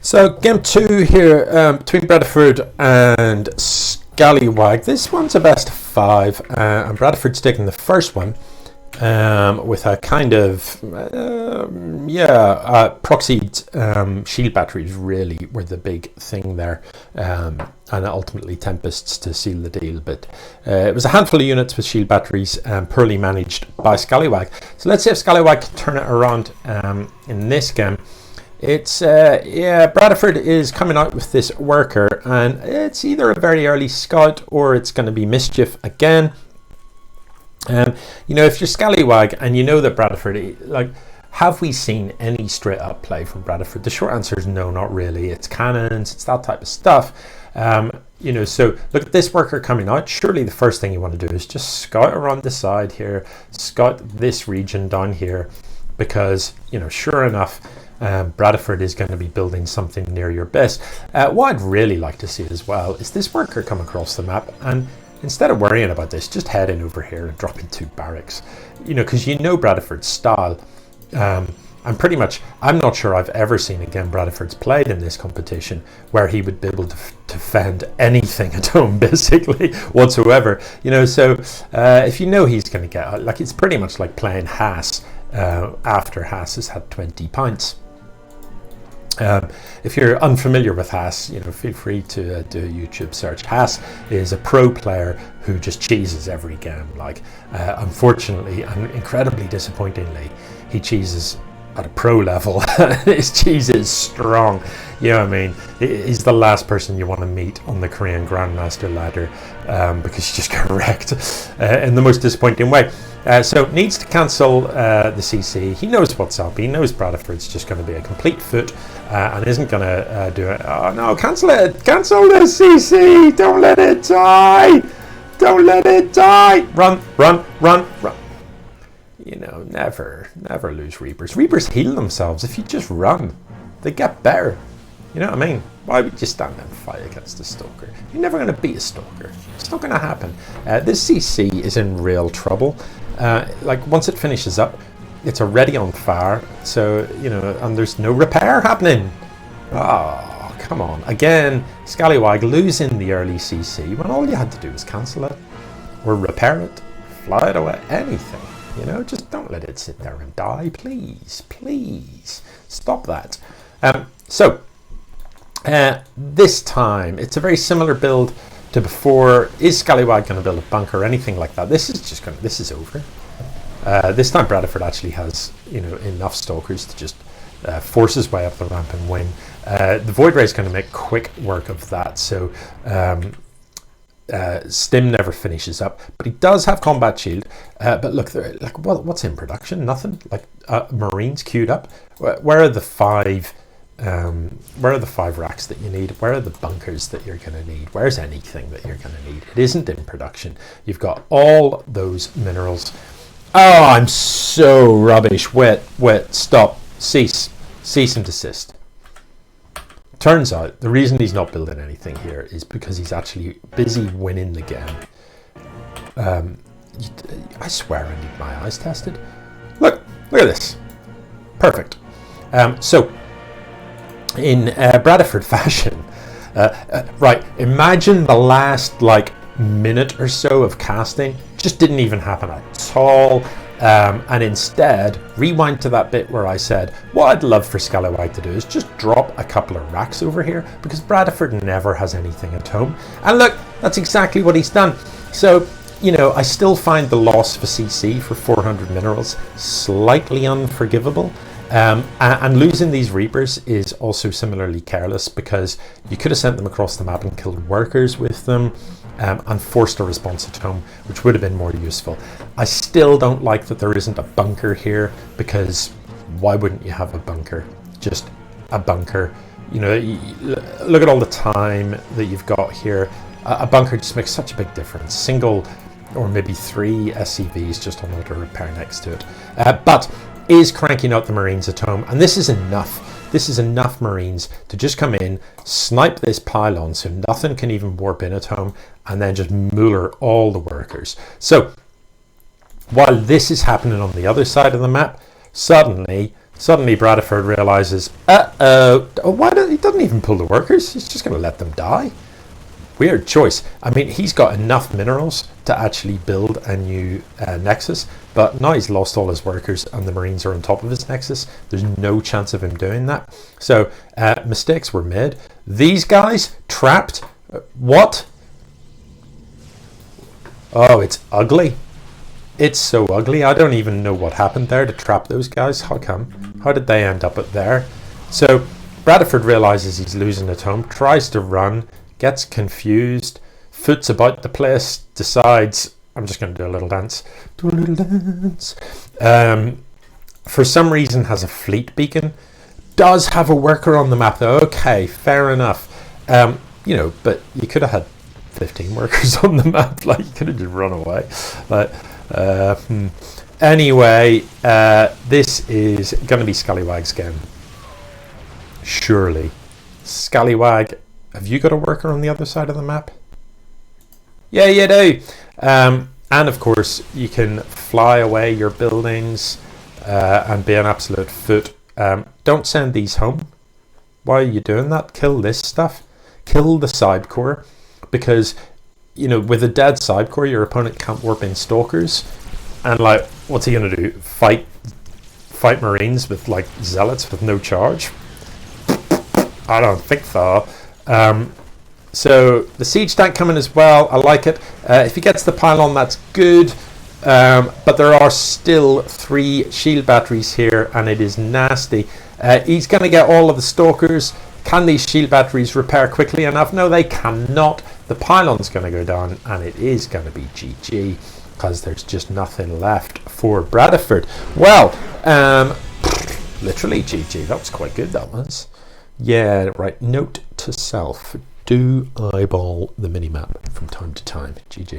So game 2 here between Bradiford and Scallywag. This one's a best of 5 and Bradiford's taking the first one with a kind of proxied shield batteries really were the big thing there, and ultimately Tempests to seal the deal, but it was a handful of units with shield batteries, poorly managed by Scallywag. So let's see if Scallywag can turn it around in this game. It's Bradiford is coming out with this worker, and it's either a very early scout or it's going to be mischief again. If you're Scallywag and you know that Bradiford, have we seen any straight up play from Bradiford? The short answer is no, not really. It's cannons, it's that type of stuff. So look at this worker coming out. Surely the first thing you want to do is just scout around the side here, scout this region down here, because sure enough, Bradiford is going to be building something near your base. What I'd really like to see as well is this worker come across the map, and instead of worrying about this, just head in over here and drop in 2 barracks. Because Bradiford's style. I'm not sure I've ever seen again Bradiford's played in this competition where he would be able to defend anything at home basically whatsoever. So if he's going to get out, it's pretty much like playing Haas after Haas has had 20 pints. If you're unfamiliar with Haas, feel free to do a YouTube search. Haas is a pro player who just cheeses every game. Unfortunately and incredibly disappointingly, he cheeses at a pro level. His cheese is strong. He's the last person you want to meet on the Korean Grandmaster ladder because you just get wrecked in the most disappointing way. So needs to cancel the CC. He knows what's up. He knows Bradiford's just going to be a complete foot and isn't going to do it. Oh no, cancel it. Cancel the CC. Don't let it die. Don't let it die. Run, run, run, run. Never lose Reapers. Reapers heal themselves if you just run. They get better. Why would you stand and fight against a Stalker? You're never going to beat a Stalker. It's not going to happen. This CC is in real trouble. Once it finishes up, it's already on fire. So, and there's no repair happening. Oh, come on. Again, Scallywag losing the early CC when all you had to do was cancel it or repair it, fly it away, anything. Just don't let it sit there and die, please, please. Stop that. This time, it's a very similar build to before. Is Scallywag going to build a bunker or anything like that? This is over. This time Bradiford actually has, enough Stalkers to just force his way up the ramp and win. The Void Ray is going to make quick work of that, so Stim never finishes up, but he does have combat shield. But look, what's in production? Nothing. Marines queued up. Where are the 5? Where are the 5 racks that you need? Where are the bunkers that you're going to need? Where's anything that you're going to need? It isn't in production. You've got all those minerals. Oh, I'm so rubbish. Wait, stop, cease and desist. Turns out the reason he's not building anything here is because he's actually busy winning the game. I swear I need my eyes tested. Look at this. Perfect. So in Bradiford fashion, right, imagine the last minute or so of casting just didn't even happen at all. And instead, rewind to that bit where I said, what I'd love for Scallywag to do is just drop a couple of racks over here, because Bradiford never has anything at home. And look, that's exactly what he's done. So, I still find the loss of a CC for 400 minerals slightly unforgivable. And losing these Reapers is also similarly careless, because you could have sent them across the map and killed workers with them. And forced a response at home, which would have been more useful. I still don't like that there isn't a bunker here, because why wouldn't you have a bunker? Just a bunker. Look at all the time that you've got here. A bunker just makes such a big difference. Single or maybe 3 SCVs just on auto repair next to it. But is cranking out the Marines at home, and this is enough. This is enough Marines to just come in, snipe this pylon so nothing can even warp in at home, and then just mooler all the workers. So while this is happening on the other side of the map, suddenly Suddenly Bradiford realizes, he doesn't even pull the workers, he's just going to let them die. Weird choice. I mean, he's got enough minerals to actually build a new nexus, but now he's lost all his workers and the Marines are on top of his nexus. There's no chance of him doing that. So mistakes were made. These guys trapped. What? Oh, it's ugly. It's so ugly. I don't even know what happened there to trap those guys. How come? How did they end up at there? So Bradiford realizes he's losing at home, tries to run, gets confused, foots about the place, decides, I'm just going to do a little dance. Do a little dance. For some reason has a fleet beacon. Does have a worker on the map. Okay, fair enough. You know, but you could have had 15 workers on the map. Like, you could have just run away. But anyway, this is going to be Scallywag's game. Surely. Scallywag, have you got a worker on the other side of the map? Yeah, you do. And of course, you can fly away your buildings and be an absolute foot. Don't send these home. Why are you doing that? Kill this stuff. Kill the side core. Because, you know, with a dead side core, your opponent can't warp in stalkers. And, like, what's he going to do? Fight Marines with, like, zealots with no charge? I don't think so. So the siege tank coming as well. I like it. If he gets the pylon, that's good. But there are still 3 shield batteries here, and it is nasty. He's going to get all of the stalkers. Can these shield batteries repair quickly enough? No, they cannot. The pylon's going to go down, and it is going to be GG because there's just nothing left for Bradiford. Well, literally GG. That was quite good, that was. Yeah, right. Note to self. Do eyeball the minimap from time to time. GG.